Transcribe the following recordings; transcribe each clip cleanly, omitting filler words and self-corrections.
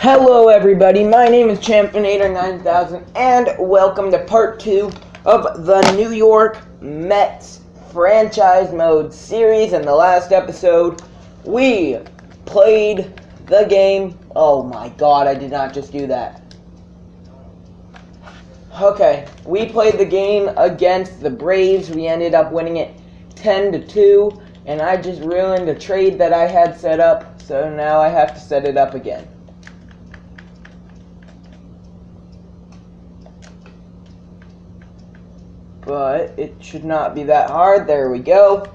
Hello everybody, my name is Championator9000 and welcome to part 2 of the New York Mets franchise mode series. In the last episode, we played the game. Oh my god, I did not just do that. Okay, we played the game against the Braves. We ended up winning it 10-2, and I just ruined a trade that I had set up, so now I have to set it up again. But it should not be that hard. There we go.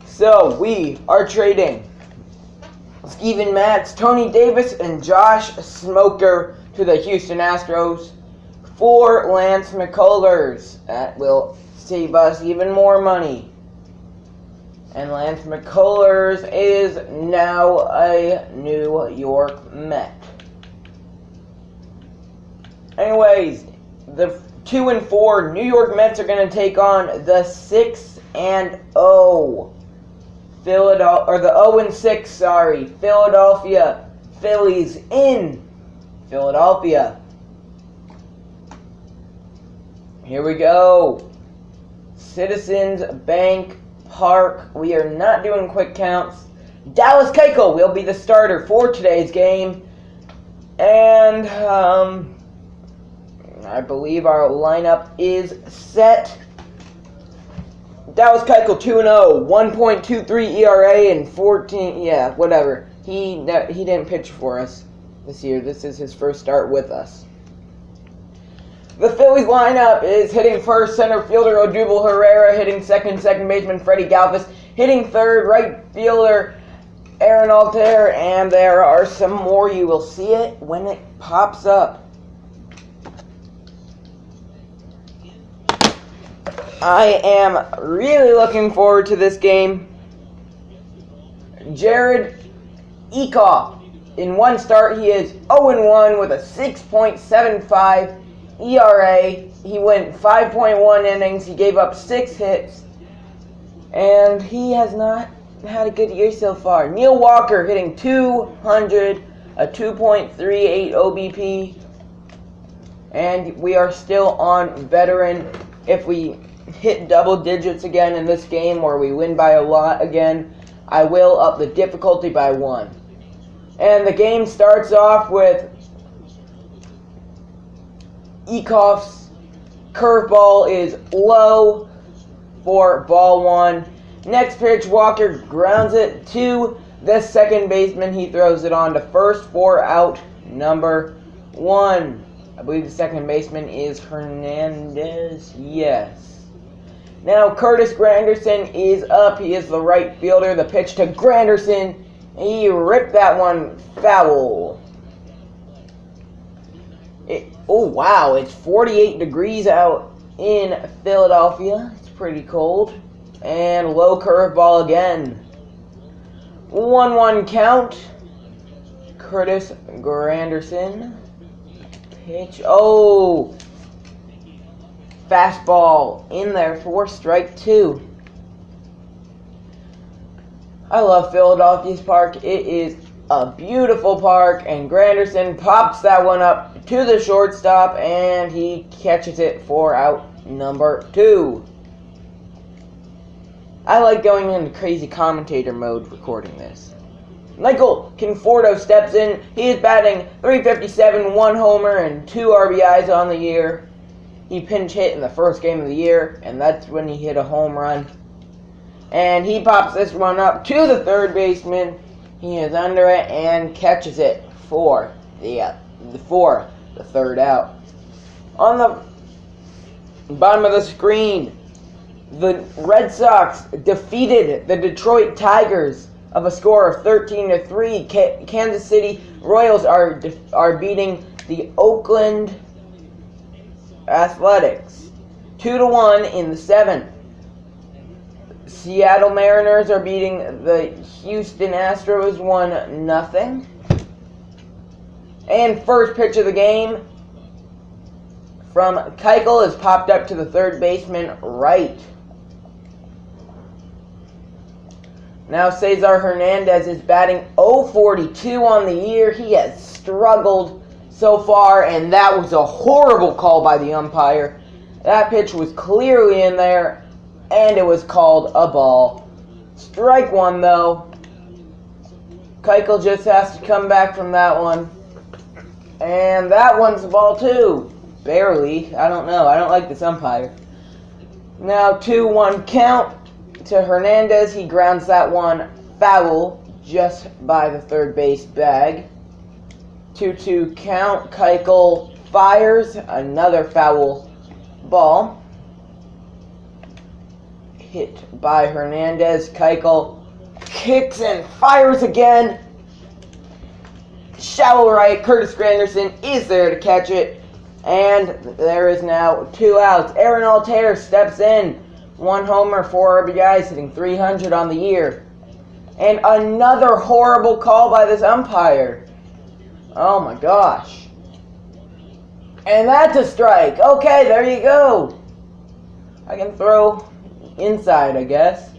So we are trading Steven Matz, Tony Davis, and Josh Smoker to the Houston Astros for Lance McCullers. That will save us even more money. And Lance McCullers is now a New York Met. Anyways, the 2-4 New York Mets are going to take on the 6-0 Philadelphia, or the 0-6, Philadelphia Phillies in Philadelphia. Here we go. Citizens Bank Park. We are not doing quick counts. Dallas Keuchel will be the starter for today's game. And, I believe our lineup is set. Dallas Keuchel 2-0, 1.23 ERA and 14. Yeah, whatever. He didn't pitch for us this year. This is his first start with us. The Phillies lineup is hitting first, center fielder Odubel Herrera, hitting second baseman Freddie Galvis, hitting third, right fielder Aaron Altair, and there are some more. You will see it when it pops up. I am really looking forward to this game. Jared Ecoff. In one start, he is 0-1 with a 6.75 ERA. He went 5.1 innings. He gave up 6 hits. And he has not had a good year so far. Neil Walker hitting 200, a 2.38 OBP. And we are still on veteran. If we hit double digits again in this game, or we win by a lot again, I will up the difficulty by 1. And the game starts off with Ecoff's curveball is low for ball 1. Next pitch, Walker grounds it to the second baseman. He throws it on to first for out number 1. I believe the second baseman is Hernandez. Yes. Now Curtis Granderson is up. He is the right fielder. The pitch to Granderson. He ripped that one foul. Oh wow, it's 48 degrees out in Philadelphia. It's pretty cold. And low curveball again. 1-1 count. Curtis Granderson. Pitch. Oh! Fastball in there for strike 2. I love Philadelphia's park. It is a beautiful park, and Granderson pops that one up to the shortstop, and he catches it for out number 2. I like going into crazy commentator mode recording this. Michael Conforto steps in. He is batting .357, 1 homer, and 2 RBIs on the year. He pinch hit in the first game of the year, and that's when he hit a home run. And he pops this one up to the third baseman. He is under it and catches it for the third out. On the bottom of the screen, the Red Sox defeated the Detroit Tigers of a score of 13-3. Kansas City Royals are beating the Oakland Athletics 2-1 in the 7th. Seattle Mariners are beating the Houston Astros 1-0. And first pitch of the game from Keuchel is popped up to the third baseman right. Now Cesar Hernandez is batting .042 on the year. He has struggled so far, and that was a horrible call by the umpire. That pitch was clearly in there, and it was called a ball. Strike one, though. Keuchel just has to come back from that one. And that one's a ball, too. Barely. I don't know. I don't like this umpire. Now 2-1 count to Hernandez. He grounds that one foul just by the third base bag. 2-2 count. Keuchel fires another foul ball. Hit by Hernandez. Keuchel kicks and fires again. Shallow right. Curtis Granderson is there to catch it. And there is now 2 outs. Aaron Altair steps in. 1 homer, 4 RBIs, hitting .300 on the year. And another horrible call by this umpire. Oh my gosh. And that's a strike. Okay, there you go. I can throw inside, I guess.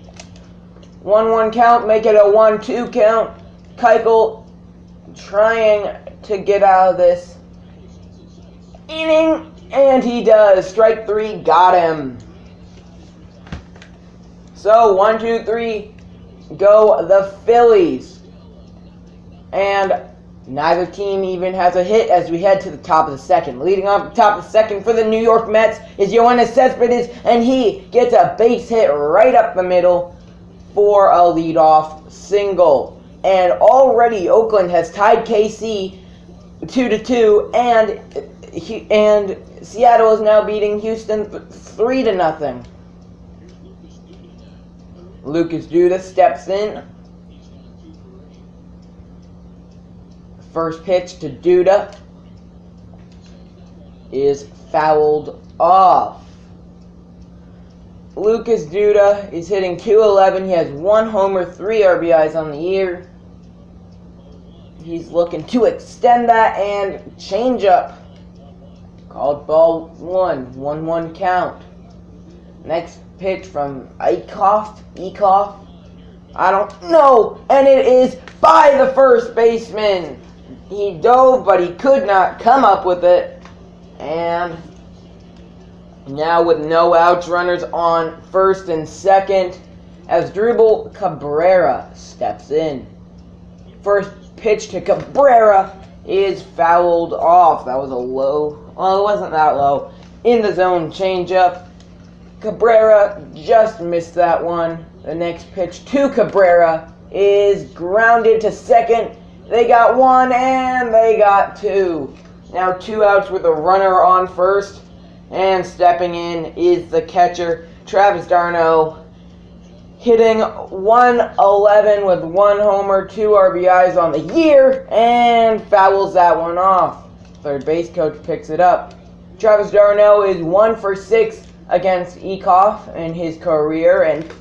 1-1 count, make it a 1-2 count. Keuchel trying to get out of this inning, and he does. Strike 3, got him. So 1, 2, 3, go the Phillies. And neither team even has a hit as we head to the top of the second. Leading off the top of the second for the New York Mets is Yoenis Cespedes, and he gets a base hit right up the middle for a leadoff single. And already Oakland has tied KC 2-2, and Seattle is now beating Houston 3-0. Lucas Duda steps in. First pitch to Duda is fouled off. Lucas Duda is hitting .211. He has 1 homer, 3 RBIs on the year. He's looking to extend that, and changeup. Called ball 1. 1-1 count. Next pitch from Eichhoff. I don't know. And it is by the first baseman. He dove, but he could not come up with it. And now with no outs, runners on first and second, as Drupal Cabrera steps in. First pitch to Cabrera is fouled off. That was a low. Well, it wasn't that low. In the zone changeup. Cabrera just missed that one. The next pitch to Cabrera is grounded to second. They got 1 and they got 2. Now 2 outs with a runner on first. And stepping in is the catcher, Travis d'Arnaud, hitting .111 with 1 homer, 2 RBIs on the year, and fouls that one off. Third base coach picks it up. Travis d'Arnaud is 1 for 6 against Eichhoff in his career, and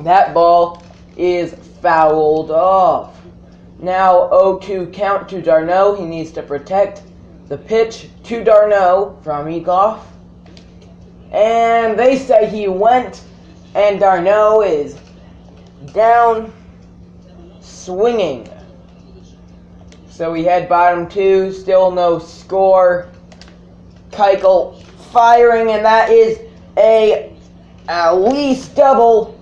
that ball is fouled off. Now 0-2 count to d'Arnaud. He needs to protect the pitch to d'Arnaud from Eichhoff. And they say he went, and d'Arnaud is down swinging. So we head bottom 2, still no score. Keuchel firing, and that is at least double.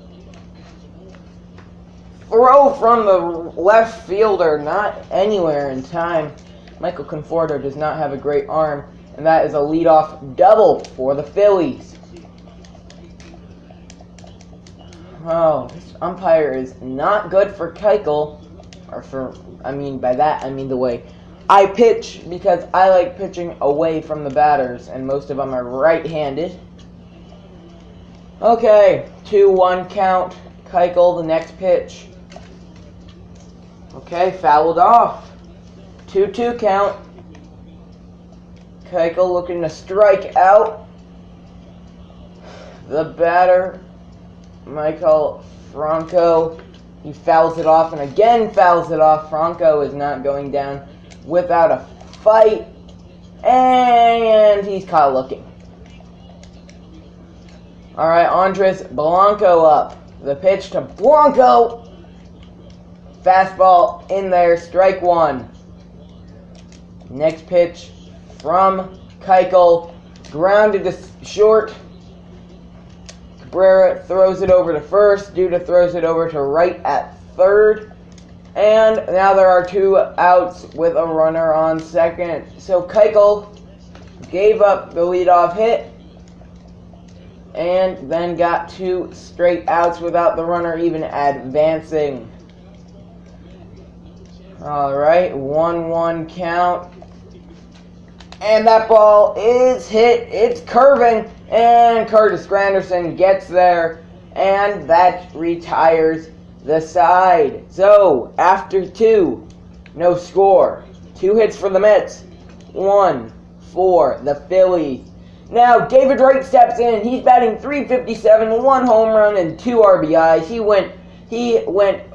Throw from the left fielder, not anywhere in time. Michael Conforto does not have a great arm, and that is a leadoff double for the Phillies. Oh, this umpire is not good for Keuchel, by that I mean the way I pitch, because I like pitching away from the batters, and most of them are right-handed. Okay, 2-1 count. Keuchel, the next pitch. Okay, fouled off. 2-2 count. Keuchel looking to strike out. The batter, Michael Franco, he fouls it off and again fouls it off. Franco is not going down without a fight. And he's caught looking. Alright, Andres Blanco up. The pitch to Blanco. Fastball in there, strike one. Next pitch from Keuchel, grounded to short. Cabrera throws it over to first. Duda throws it over to right at third. And now there are 2 outs with a runner on second. So Keuchel gave up the leadoff hit and then got 2 straight outs without the runner even advancing. Alright, 1-1 count. And that ball is hit. It's curving. And Curtis Granderson gets there. And that retires the side. So, after 2, no score. 2 hits for the Mets. 1 for the Phillies. Now, David Wright steps in. He's batting .357, 1 home run and 2 RBIs. He went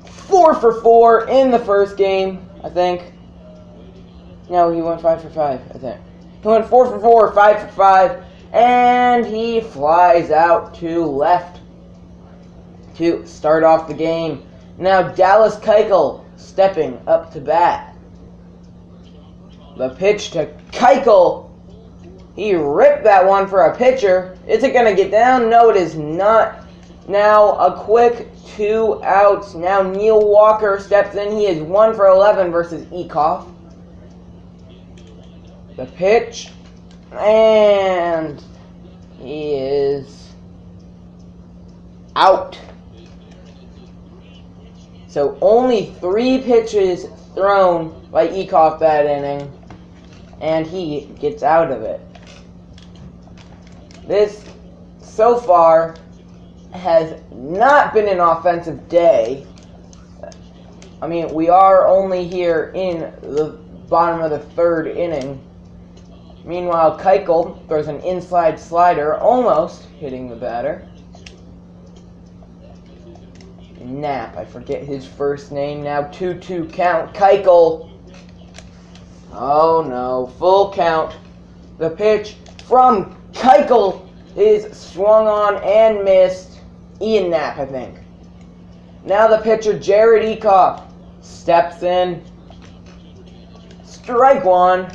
4 for 4 in the first game, I think. No, he went 5 for 5, I think. He went 4 for 4, 5 for 5, and he flies out to left to start off the game. Now, Dallas Keuchel stepping up to bat. The pitch to Keuchel. He ripped that one for a pitcher. Is it going to get down? No, it is not. Now, a quick 2 outs. Now, Neil Walker steps in. He is 1 for 11 versus Ecoff. The pitch. And he is out. So, only 3 pitches thrown by Ecoff that inning. And he gets out of it. This, so far, has not been an offensive day. I mean, we are only here in the bottom of the 3rd inning. Meanwhile, Keuchel throws an inside slider, almost hitting the batter. Knapp, I forget his first name now. 2-2 count. Keuchel. Oh no, full count. The pitch from Keuchel is swung on and missed. Ian Knapp, I think. Now the pitcher, Jared Ecoff, steps in. Strike one.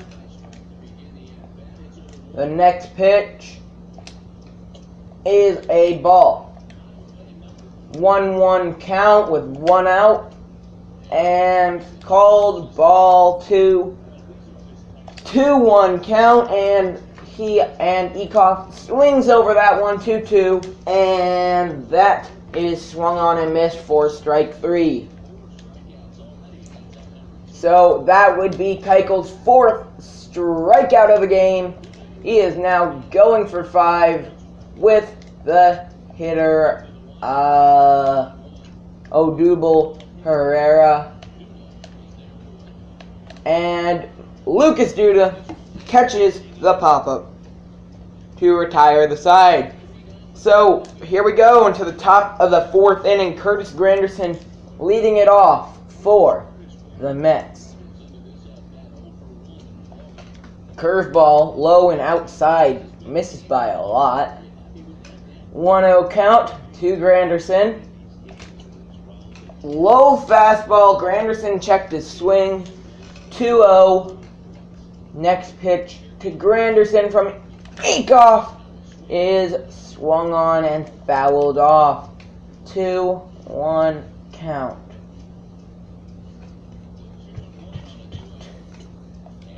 The next pitch is a ball. 1-1 count with 1 out. And called ball 2. 2-1 count, and Ecoff swings over that one, 2-2, and that is swung on and missed for strike 3. So that would be Keuchel's 4th strikeout of the game. He is now going for 5 with the hitter Odubel Herrera. And Lucas Duda catches the pop-up to retire the side. So, here we go into the top of the 4th inning. Curtis Granderson leading it off for the Mets. Curveball, low and outside, misses by a lot. 1-0 count to Granderson. Low fastball, Granderson checked his swing. 2-0. Next pitch to Granderson from Ecoff is swung on and fouled off. 2-1 count.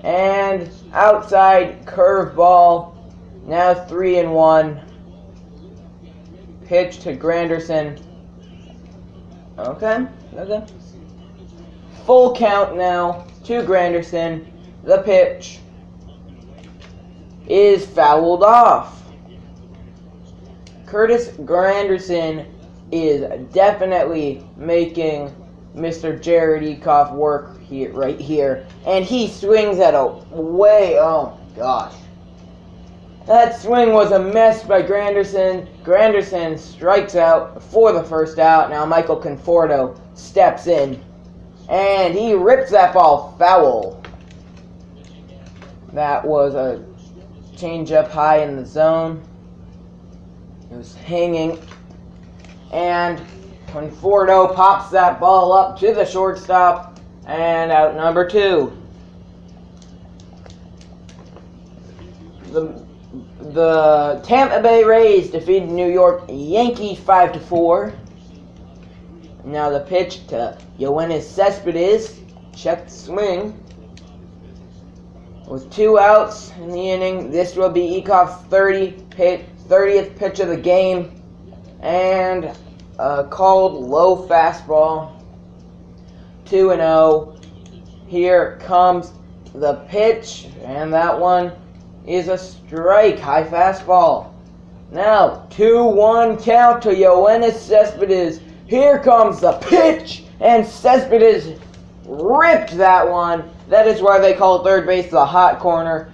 And outside curveball. Now 3-1. Pitch to Granderson. Okay. Full count now to Granderson. The pitch is fouled off. Curtis Granderson is definitely making Mr. Jared Ecoff work here, right here. And he swings at a way, oh gosh. That swing was a mess by Granderson. Granderson strikes out for the 1st out. Now Michael Conforto steps in. And he rips that ball foul. That was a changeup high in the zone. It was hanging. And Conforto pops that ball up to the shortstop, and out number 2. The Tampa Bay Rays defeated New York Yankees 5-4. Now the pitch to Yoenis Cespedes. Check the swing. With 2 outs in the inning, this will be Ecoff's 30th pitch of the game, and a called low fastball. 2-0. Here comes the pitch, and that one is a strike. High fastball. Now 2-1 count to Yoenis Cespedes. Here comes the pitch, and Cespedes ripped that one. That is why they call third base the hot corner.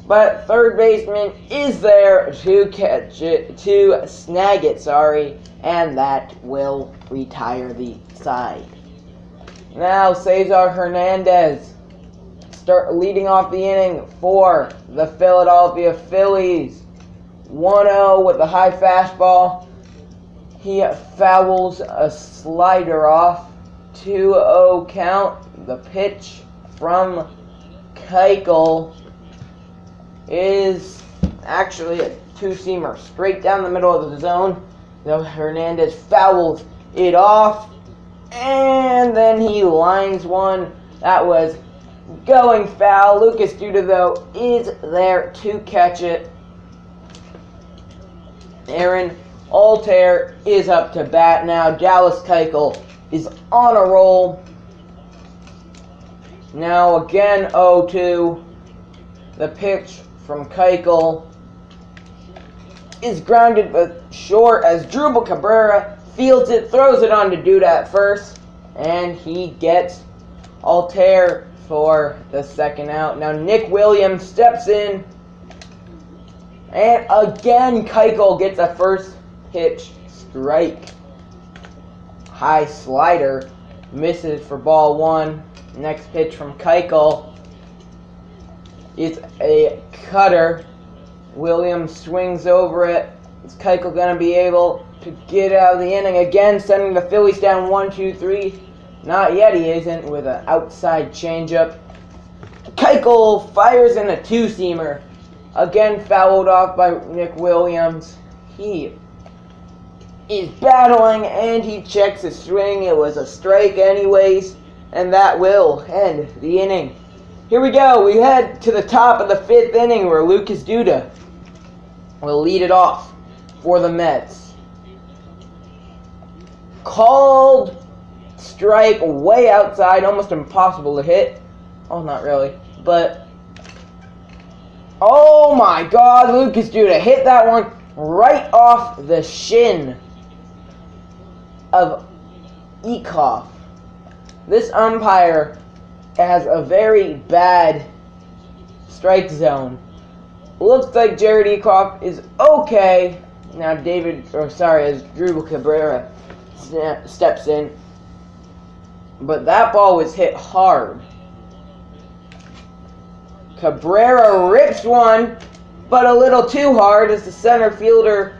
But third baseman is there to catch it, to snag it, and that will retire the side. Now Cesar Hernandez start leading off the inning for the Philadelphia Phillies. 1-0 with a high fastball. He fouls a slider off. 2-0 count. The pitch from Keuchel is actually a 2-seamer straight down the middle of the zone. Though Hernandez fouls it off, and then he lines one that was going foul. Lucas Duda, though, is there to catch it. Aaron Altair is up to bat now. Dallas Keuchel is on a roll. Now again 0-2. The pitch from Keuchel is grounded but short as Drupal Cabrera fields it, throws it on to Duda at first, and he gets Altair for the second out. Now Nick Williams steps in, and again Keuchel gets a first pitch strike. High slider misses for ball 1. Next pitch from Keuchel is a cutter. Williams swings over it. Is Keuchel going to be able to get out of the inning again, sending the Phillies down 1-2-3? Not yet, he isn't, with an outside changeup. Keuchel fires in a 2-seamer. Again fouled off by Nick Williams. He is battling, and he checks his swing. It was a strike anyways, and that will end the inning. Here we go. We head to the top of the 5th inning where Lucas Duda will lead it off for the Mets. Called strike way outside, almost impossible to hit. Oh, not really, but oh my God, Lucas Duda hit that one right off the shin of Ecoff. This umpire has a very bad strike zone. Looks like Jared Ecoff is okay. Now as Drupal Cabrera steps in. But that ball was hit hard. Cabrera rips one, but a little too hard as the center fielder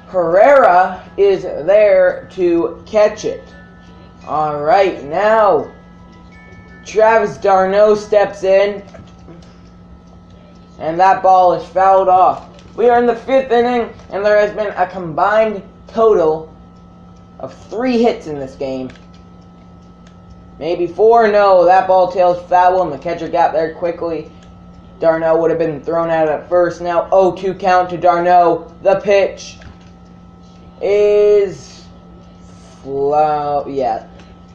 Herrera is there to catch it. Alright, now Travis d'Arnaud steps in, and that ball is fouled off. We are in the 5th inning, and there has been a combined total of 3 hits in this game. Maybe 4, no, that ball tails foul, and the catcher got there quickly. d'Arnaud would have been thrown out at first. Now 0-2 count to d'Arnaud. The pitch is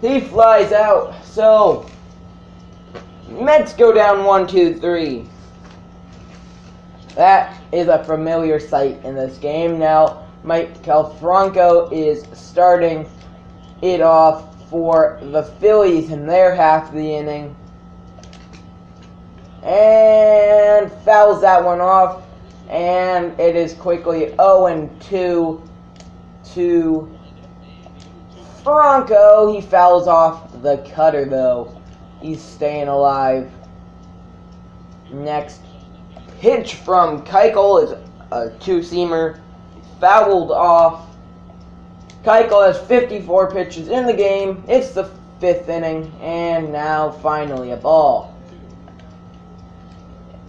he flies out. So Mets go down 1-2-3. That is a familiar sight in this game. Now Mike Calfranco is starting it off for the Phillies in their half of the inning, and fouls that one off, and it is quickly 0-2 to Franco. He fouls off the cutter, though. He's staying alive. Next pitch from Keuchel is a 2-seamer, fouled off. Keuchel has 54 pitches in the game. It's the 5th inning, and now finally a ball.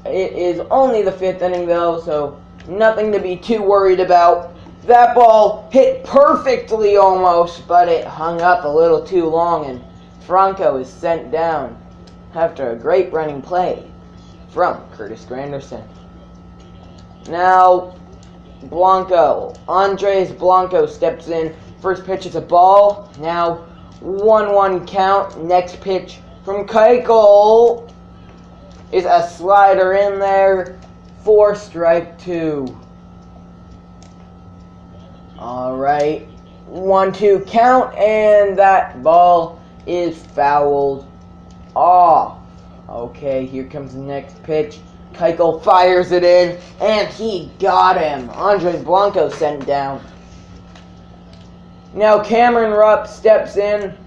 It is only the 5th inning though, so nothing to be too worried about. That ball hit perfectly almost, but it hung up a little too long, and Franco is sent down after a great running play from Curtis Granderson. Now, Andres Blanco steps in. First pitch is a ball. Now, 1-1 count. Next pitch from Keuchel is a slider in there for strike 2. Alright, 1-2 count, and that ball is fouled off. Okay, here comes the next pitch. Keuchel fires it in, and he got him. Andres Blanco sent down. Now Cameron Rupp steps in.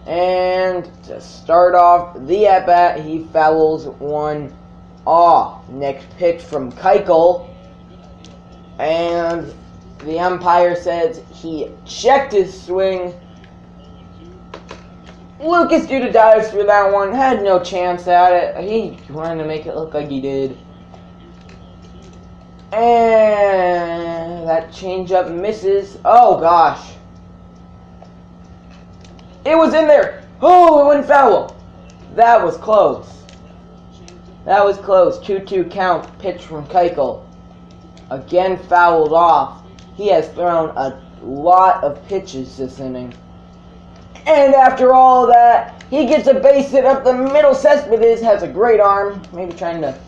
And to start off the at-bat, he fouls one off. Next pitch from Keuchel. And the umpire says he checked his swing. Lucas Duda dives for that one. Had no chance at it. He wanted to make it look like he did. And that changeup misses. Oh, gosh. It was in there. Oh, it went foul. That was close. That was close. 2-2 count. Pitch from Keuchel. Again fouled off. He has thrown a lot of pitches this inning. And after all of that, he gets a base hit up the middle. Cespedes has a great arm. Maybe trying to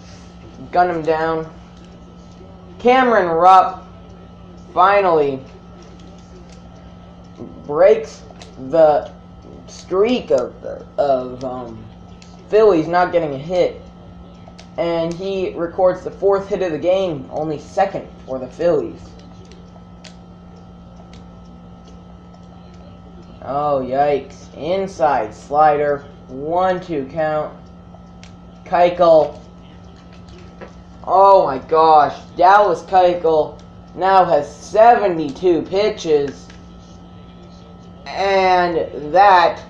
gun him down. Cameron Rupp finally breaks the streak of Phillies not getting a hit. And he records the 4th hit of the game, only 2nd for the Phillies. Oh, yikes. Inside slider. 1-2 count. Keuchel. Oh my gosh. Dallas Keuchel now has 72 pitches. And that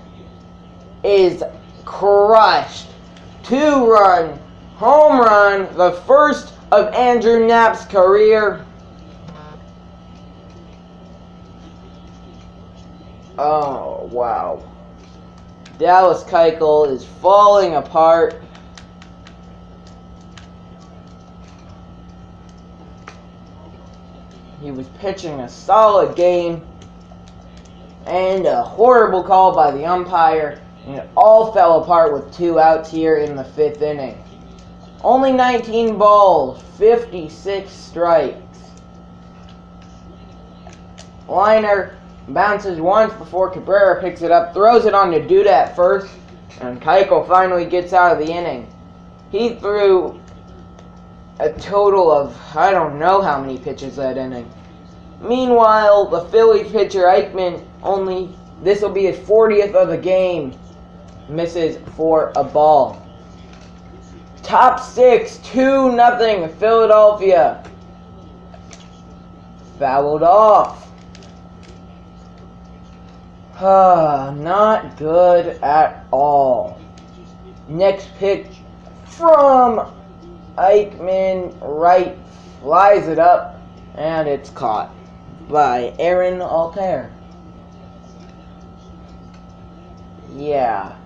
is crushed. 2-run home run. The first of Andrew Knapp's career. Oh, wow. Dallas Keuchel is falling apart. He was pitching a solid game. And a horrible call by the umpire. And it all fell apart with 2 outs here in the 5th inning. Only 19 balls, 56 strikes. Liner bounces once before Cabrera picks it up, throws it on to Duda at first, and Keuchel finally gets out of the inning. He threw a total of, I don't know how many pitches that inning. Meanwhile, the Phillies pitcher Eichmann, this will be his 40th of the game, misses for a ball. Top 6, 2-0, Philadelphia. Fouled off. Not good at all. Next pitch from Eichmann, right, flies it up, and it's caught by Aaron Altair. Yeah.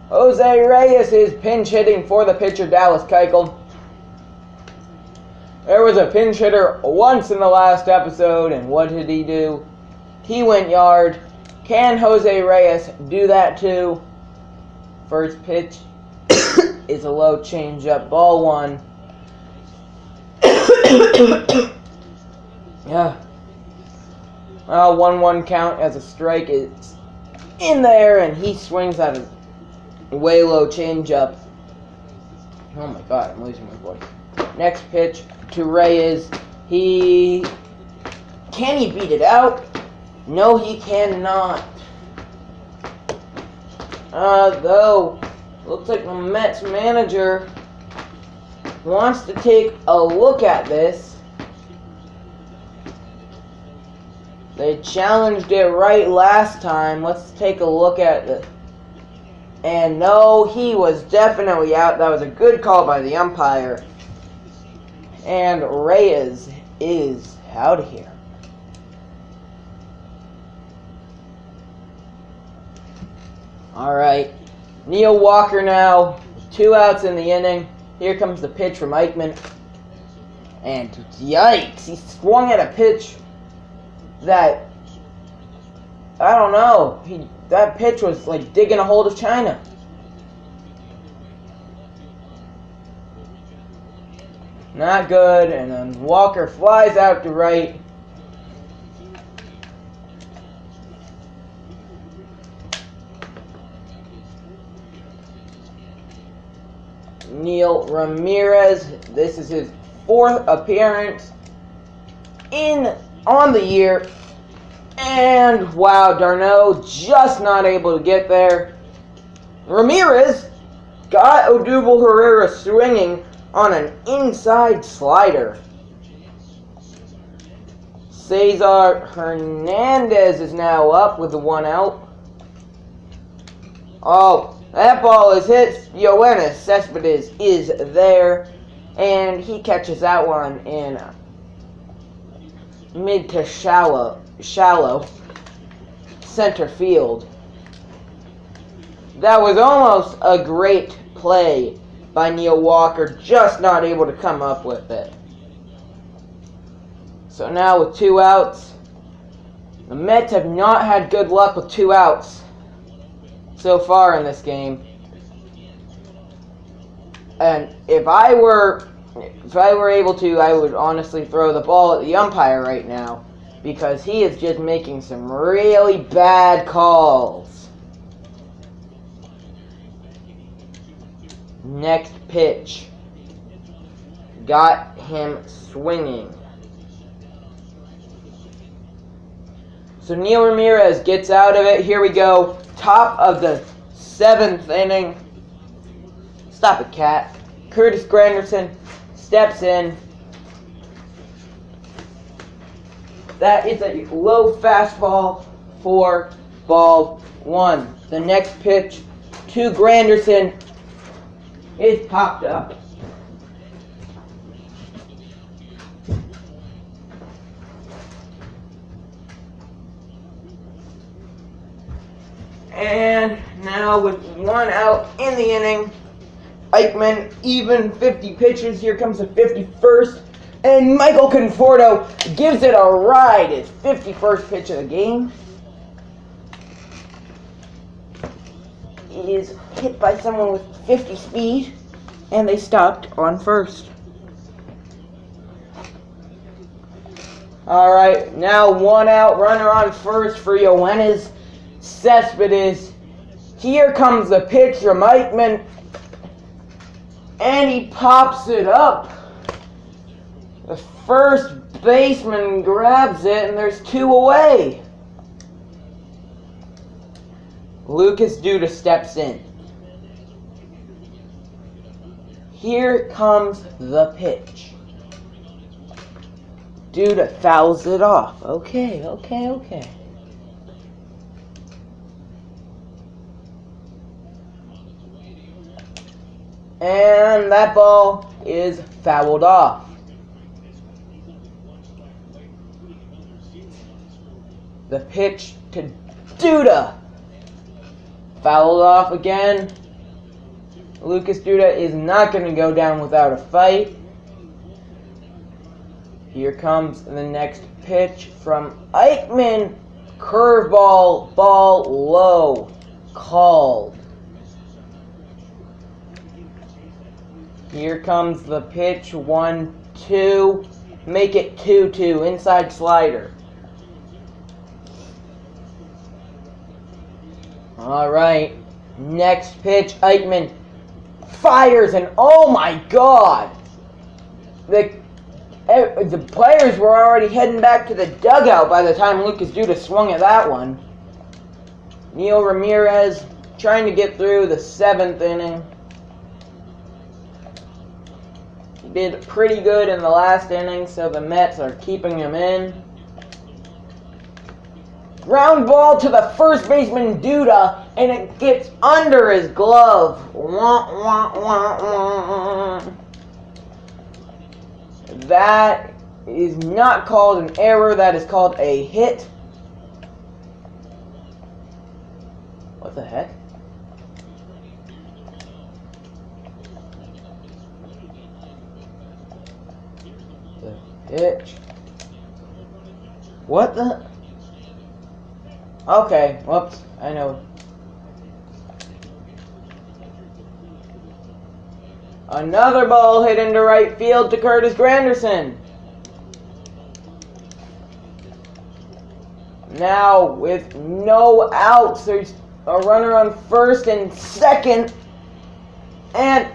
Jose Reyes is pinch hitting for the pitcher Dallas Keuchel. There was a pinch hitter once in the last episode, and what did he do? He went yard. Can Jose Reyes do that too? First pitch is a low changeup, ball 1. Yeah. 1-1 count as a strike is in there, and he swings at a way low changeup. Oh my god, I'm losing my voice. Next pitch to Reyes. Can he beat it out? No, he cannot. Though, looks like the Mets manager wants to take a look at this. They challenged it right last time. Let's take a look at it. And no, he was definitely out. That was a good call by the umpire. And Reyes is out of here. Alright. Neil Walker now. 2 outs in the inning. Here comes the pitch from Eichmann. And yikes, he swung at a pitch that, I don't know, that pitch was like digging a hole of China. Not good, and then Walker flies out to right. Neil Ramirez, this is his 4th appearance on the year. And wow, Darno just not able to get there. Ramirez got Odubel Herrera swinging on an inside slider. Cesar Hernandez is now up with the 1 out. Oh, that ball is hit. Yoenis Cespedes is there, and he catches that one in mid to shallow center field. That was almost a great play by Neil Walker, just not able to come up with it. So now with 2 outs, the Mets have not had good luck with 2 outs so far in this game. And if I were able to, I would honestly throw the ball at the umpire right now, because he is just making some really bad calls. Next pitch got him swinging. So Neil Ramirez gets out of it. Here we go. Top of the 7th inning. Stop it, cat. Curtis Granderson steps in. That is a low fastball for ball 1. The next pitch to Granderson is popped up. And now with 1 out in the inning, Eichmann even 50 pitches. Here comes the 51st. And Michael Conforto gives it a ride. His 51st pitch of the game. He is hit by someone with 50 speed. And they stopped on first. Alright, now 1 out. Runner on first for Yoenis Cespedes. Here comes the pitch from Eichmann. And he pops it up. The first baseman grabs it, and there's 2 away. Lucas Duda steps in. Here comes the pitch. Duda fouls it off. Okay. And that ball is fouled off. The pitch to Duda. Fouled off again. Lucas Duda is not going to go down without a fight. Here comes the next pitch from Eichmann. Curveball, ball low. Called. Here comes the pitch, 1-2. Make it 2-2. Inside slider. Alright. Next pitch, Eichmann fires, and oh my god! The players were already heading back to the dugout by the time Lucas Duda swung at that one. Neil Ramirez trying to get through the 7th inning. did pretty good in the last inning, so the Mets are keeping him in. Ground ball to the first baseman, Duda, and it gets under his glove. Wah, wah, wah, wah. That is not called an error, that is called a hit. What the heck? The pitch. What the? Okay, whoops, I know. Another ball hit into right field to Curtis Granderson. Now, with no outs, there's a runner on first and second. And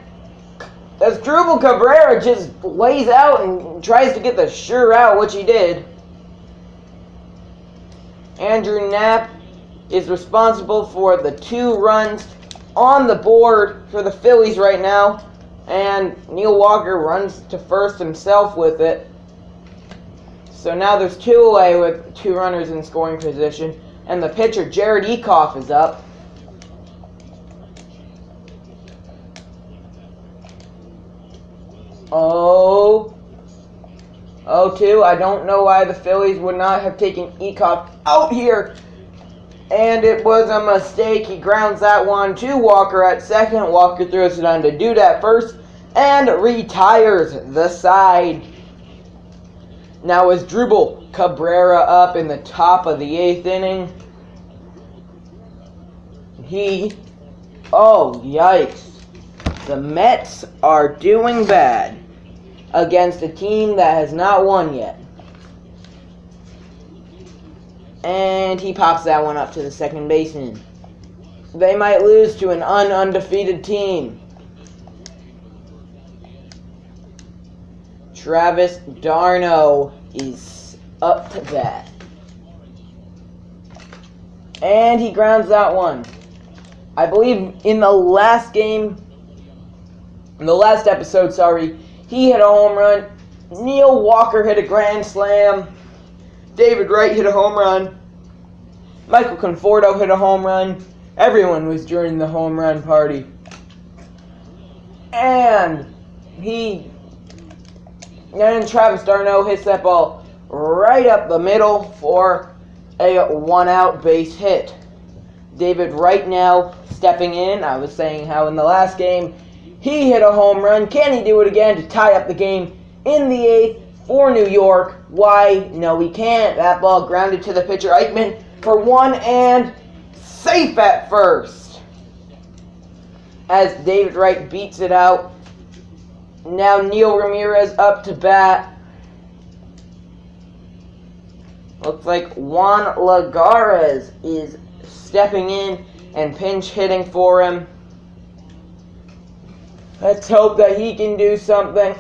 Asdrubal Cabrera just lays out and tries to get the sure out, which he did. Andrew Knapp is responsible for the 2 runs on the board for the Phillies right now. And Neil Walker runs to first himself with it. So now there's 2 away with 2 runners in scoring position. And the pitcher, Jared Ecoff, is up. Oh, 0-2. I don't know why the Phillies would not have taken Ecoff out here. And it was a mistake. He grounds that one to Walker at second. Walker throws it on to Duda at first and retires the side. Now is Asdrubal Cabrera up in the top of the 8th inning. Oh yikes. The Mets are doing bad against a team that has not won yet. And he pops that one up to the second baseman. They might lose to an undefeated team. Travis d'Arnaud is up to bat. And he grounds that one. I believe in the last episode, he hit a home run. Neil Walker hit a grand slam. David Wright hit a home run. Michael Conforto hit a home run. Everyone was during the home run party. And Travis d'Arnaud hits that ball right up the middle for a 1-out base hit. David Wright now stepping in. I was saying how in the last game he hit a home run. Can he do it again to tie up the game in the 8th for New York? Why? No, he can't. That ball grounded to the pitcher Eichmann for 1 and safe at first. As David Wright beats it out. Now Neil Ramirez up to bat. Looks like Juan Lagares is stepping in and pinch hitting for him. Let's hope that he can do something.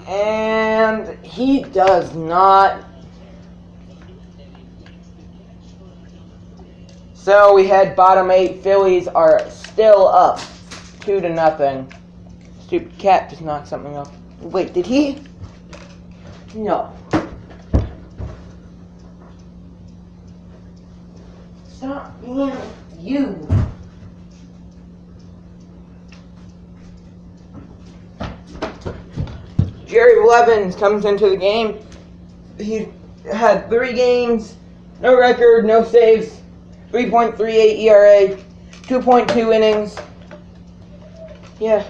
And he does not. So we had bottom 8. Phillies are still up 2-0. Stupid cat just knocked something off. Wait, did he? No. Stop being you. Jerry Blevins comes into the game. He had 3 games, no record, no saves, 3.38 ERA, 2.2 innings. Yeah.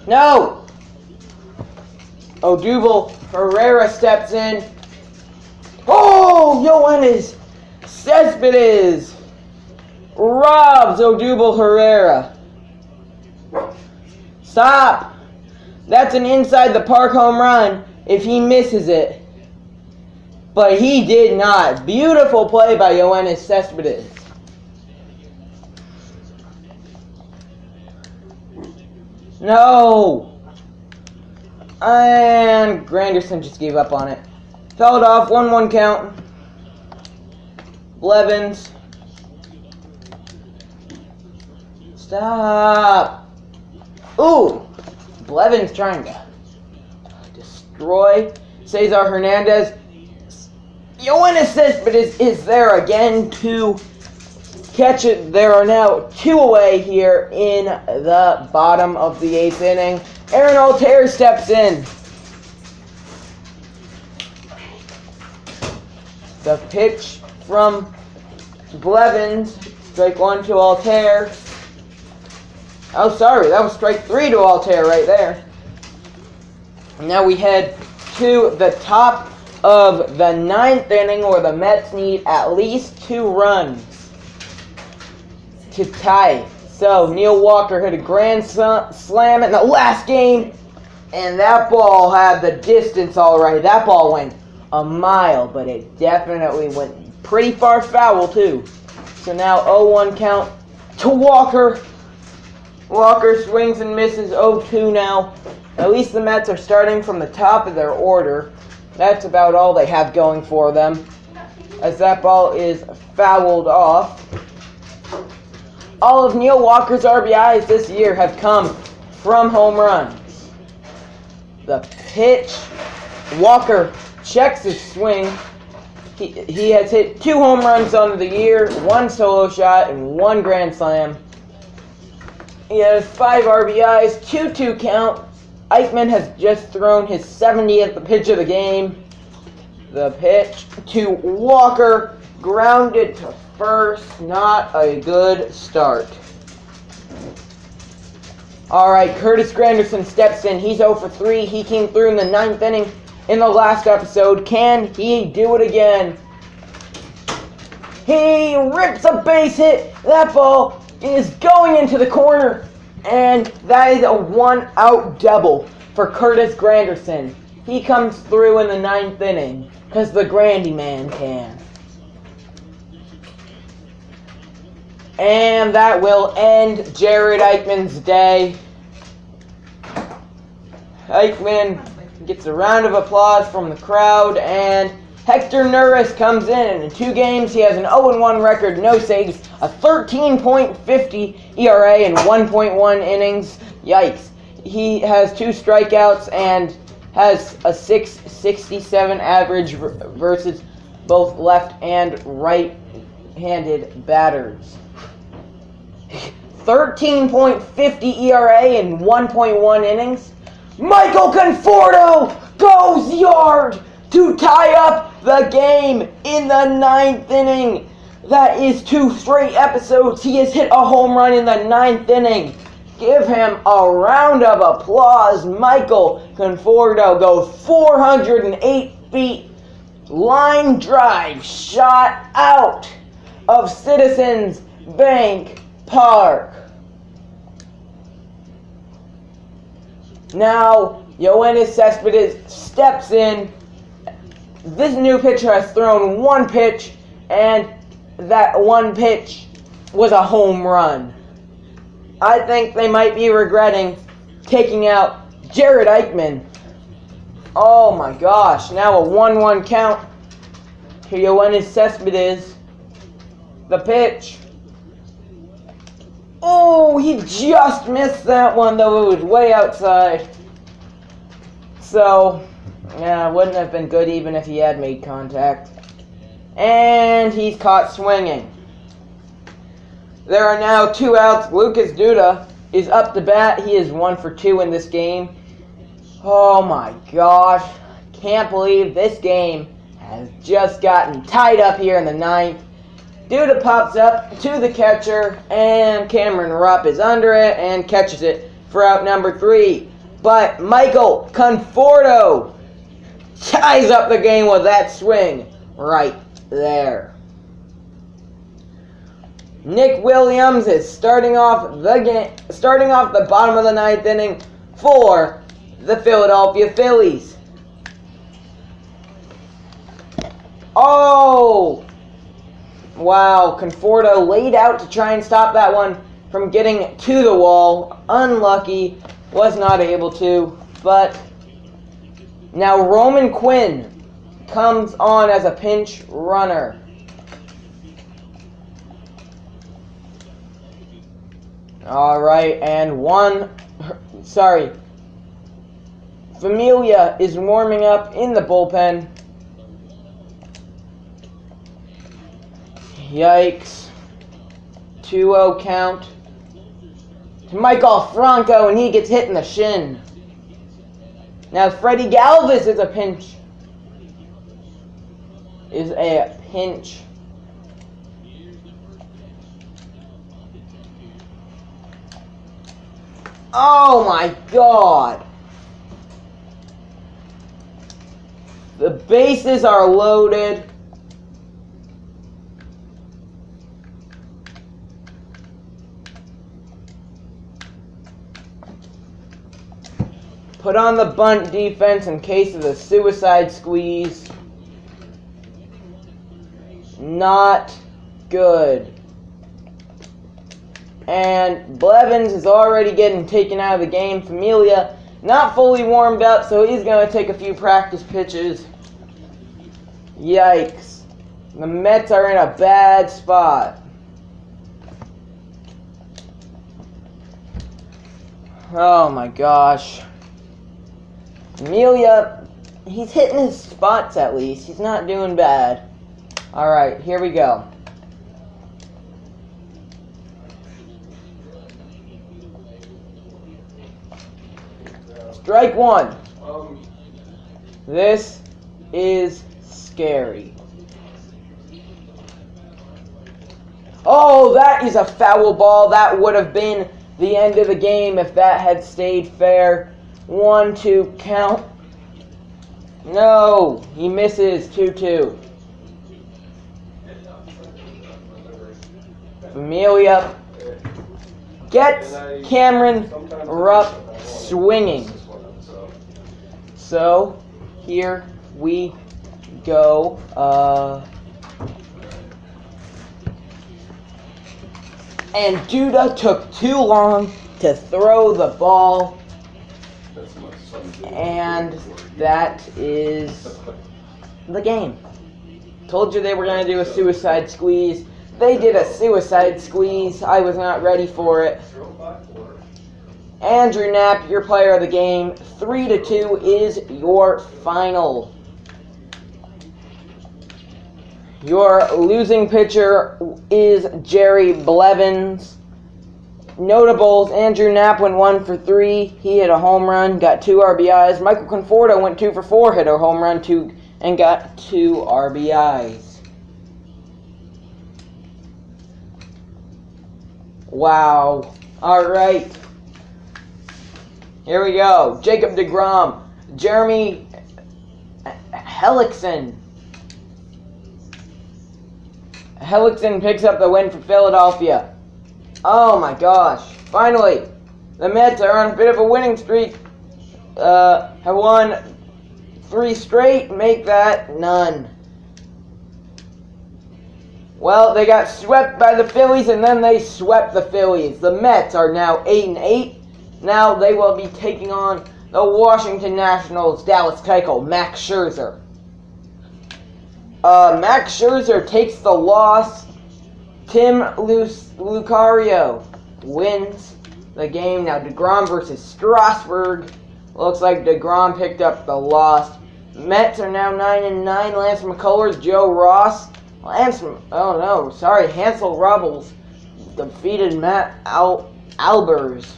No! Odubel Herrera steps in. Oh! Yoenis Cespedes robs Odubel Herrera. Stop! That's an inside the park home run if he misses it. But he did not. Beautiful play by Yoenis Cespedes. No! And Granderson just gave up on it. Fouled off, 1-1 count. Blevins. Stop! Ooh! Blevins trying to destroy Cesar Hernandez. Yoenis Cespedes is there again to catch it. There are now 2 away here in the bottom of the 8th inning. Aaron Altair steps in. The pitch from Blevins. Strike 1 to Altair. Oh, sorry, that was strike 3 to Altair right there. Now we head to the top of the 9th inning, where the Mets need at least 2 runs to tie it. So Neil Walker hit a grand slam in the last game, and that ball had the distance all right. That ball went a mile, but it definitely went pretty far foul too. So now 0-1 count to Walker. Walker swings and misses 0-2 now. At least the Mets are starting from the top of their order. That's about all they have going for them, as that ball is fouled off. All of Neil Walker's RBIs this year have come from home runs. The pitch. Walker checks his swing. He has hit 2 home runs on the year, 1 solo shot, and 1 grand slam. He has 5 RBIs, 2-2 count. Eichmann has just thrown his 70th pitch of the game. The pitch to Walker, grounded to first. Not a good start. Alright, Curtis Granderson steps in. He's 0 for 3. He came through in the 9th inning in the last episode. Can he do it again? He rips a base hit. That ball is going into the corner. And that is a 1-out double for Curtis Granderson. He comes through in the 9th inning, because the Grandy man can. And that will end Jared Eichmann's day. Eichmann gets a round of applause from the crowd, and Hector Neris comes in, and in 2 games he has an 0-1 record, no saves, a 13.50 ERA, and 1.1 innings. Yikes. He has 2 strikeouts and has a 6.67 average versus both left and right-handed batters. 13.50 ERA and 1.1 innings. Michael Conforto goes yard to tie up the game in the 9th inning. That is 2 straight episodes. He has hit a home run in the 9th inning. Give him a round of applause. Michael Conforto goes 408 feet. Line drive shot out of Citizens Bank Park. Now, Yoenis Cespedes steps in. This new pitcher has thrown 1 pitch, and that 1 pitch was a home run. I think they might be regretting taking out Jared Eichmann. Oh my gosh, now a 1-1 count to Yoenis Cespedes. The pitch. Oh, he just missed that one, though it was way outside. So, yeah, it wouldn't have been good even if he had made contact. And he's caught swinging. There are now 2 outs. Lucas Duda is up to bat. He is 1 for 2 in this game. Oh my gosh. Can't believe this game has just gotten tied up here in the 9th. Duda pops up to the catcher, and Cameron Rupp is under it and catches it for out number 3. But Michael Conforto ties up the game with that swing right there. Nick Williams is starting off the bottom of the 9th inning for the Philadelphia Phillies. Oh! Wow, Conforto laid out to try and stop that one from getting to the wall. Unlucky, was not able to, but now Roman Quinn comes on as a pinch runner. Alright, and Familia is warming up in the bullpen. Yikes. 2-0 count to Michael Franco, and he gets hit in the shin. Now Freddie Galvis is a pinch. Oh my God. The bases are loaded. Put on the bunt defense in case of the suicide squeeze. Not good. And Blevins is already getting taken out of the game. Familia not fully warmed up, so he's going to take a few practice pitches. Yikes. The Mets are in a bad spot. Oh my gosh. Familia, he's hitting his spots at least. He's not doing bad. Alright, here we go. Strike one. This is scary. Oh, that is a foul ball. That would have been the end of the game if that had stayed fair. 1-2 count. No, he misses. 2-2. Familia gets Cameron Rupp swinging. So, here we go. And Duda took too long to throw the ball. And that is the game. Told you they were going to do a suicide squeeze. They did a suicide squeeze. I was not ready for it. Andrew Knapp, your player of the game. 3-2 is your final. Your losing pitcher is Jerry Blevins. Notables, Andrew Knapp went 1 for 3. He hit a home run, got 2 RBIs. Michael Conforto went 2 for 4, hit a home run, and got 2 RBIs. Wow. Alright. Here we go. Jacob deGrom. Jeremy Hellickson. Hellickson picks up the win for Philadelphia. Oh my gosh. Finally, the Mets are on a bit of a winning streak. Have won 3 straight. Make that none. Well, they got swept by the Phillies, and then they swept the Phillies. The Mets are now 8-8. Now they will be taking on the Washington Nationals' Dallas Keuchel, Max Scherzer. Max Scherzer takes the loss. Tim Lucario wins the game. Now DeGrom versus Strasburg. Looks like DeGrom picked up the loss. Mets are now 9-9. Lance McCullers, Joe Ross. Hansel Rubbles defeated Matt Albers.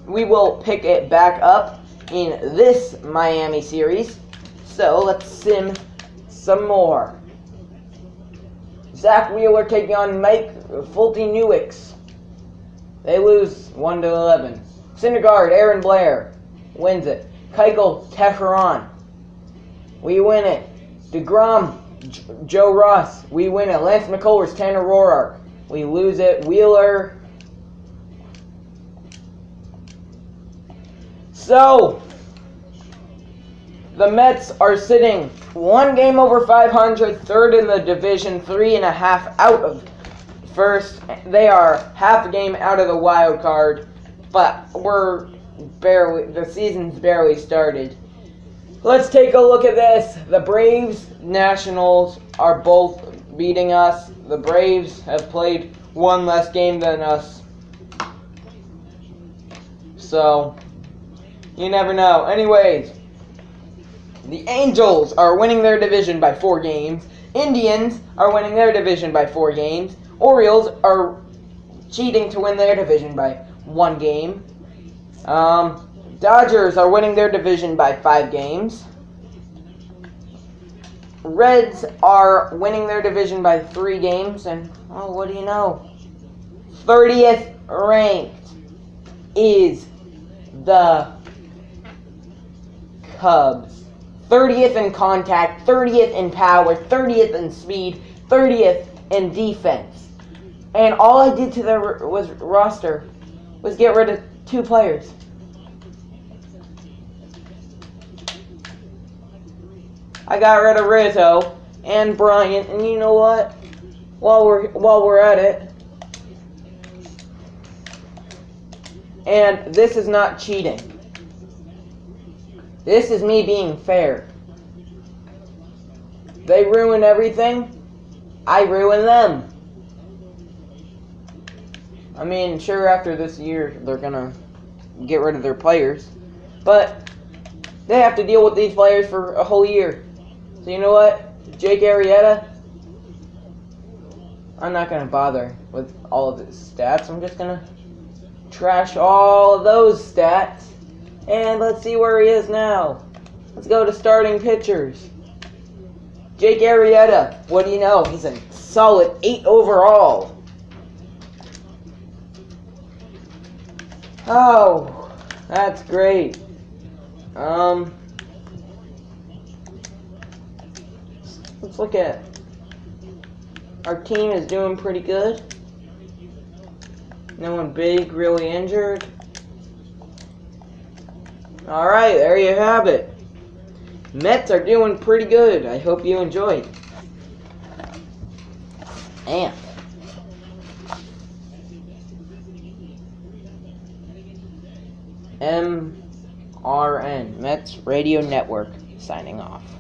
We will pick it back up in this Miami series. So let's sim some more. Zach Wheeler taking on Mike Fulton-Newix. They lose 1-11. Syndergaard, Aaron Blair wins it. Keuchel, Teheran. We win it. DeGrom, Joe Ross. We win it. Lance McCullers, Tanner Roark. We lose it. Wheeler. So, the Mets are sitting 1 game over 500, third in the division, 3.5 out of first. They are half a game out of the wild card, but the season's barely started. Let's take a look at this. The Braves, Nationals are both beating us. The Braves have played 1 less game than us. So, You never know. Anyways, the Angels are winning their division by 4 games. Indians are winning their division by 4 games. Orioles are cheating to win their division by 1 game. Dodgers are winning their division by 5 games. Reds are winning their division by 3 games. And, oh, what do you know? 30th ranked is the Cubs. 30th in contact, 30th in power, 30th in speed, 30th in defense. And all I did to their roster was get rid of 2 players. I got rid of Rizzo and Bryant, and you know what? While we're at it, and this is not cheating. This is me being fair. They ruin everything. I ruin them. I mean, sure, after this year, they're gonna get rid of their players, but they have to deal with these players for a whole year. So you know what? Jake Arrieta, I'm not gonna bother with all of his stats. I'm just gonna trash all of those stats. And let's see where he is now. Let's go to starting pitchers. Jake Arrieta, what do you know? He's a solid 8 overall. Oh, that's great. Let's look at our team is doing pretty good. No one big really injured. Alright, there you have it. Mets are doing pretty good. I hope you enjoyed. And MRN, Mets Radio Network, signing off.